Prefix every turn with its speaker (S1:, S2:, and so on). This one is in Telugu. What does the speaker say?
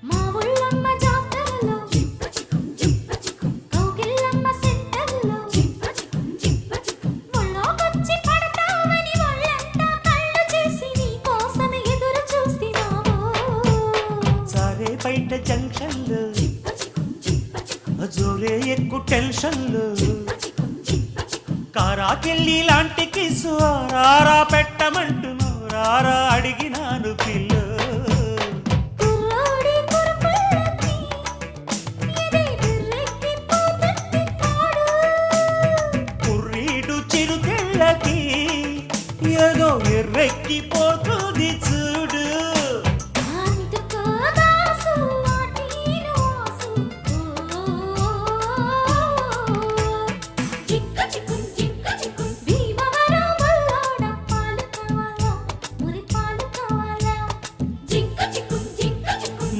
S1: మా ఊళ్ళమ్మ జాతరలో కౌగిళ్ళమ్మ సెంటర్లో ఒళ్ళోకొచ్చి పడతావని ఒళ్ళంతా కళ్ళు చేసి నీ కోసం ఎదురు చూస్తున్నావో
S2: సారే బయట జంక్షన్లు జోరే ఎక్కువ టెన్షన్లు కారాకెళ్ళి లాంటి కిసు రారా పెట్టమంటున్నావు రారా అడిగినాను పిల్ల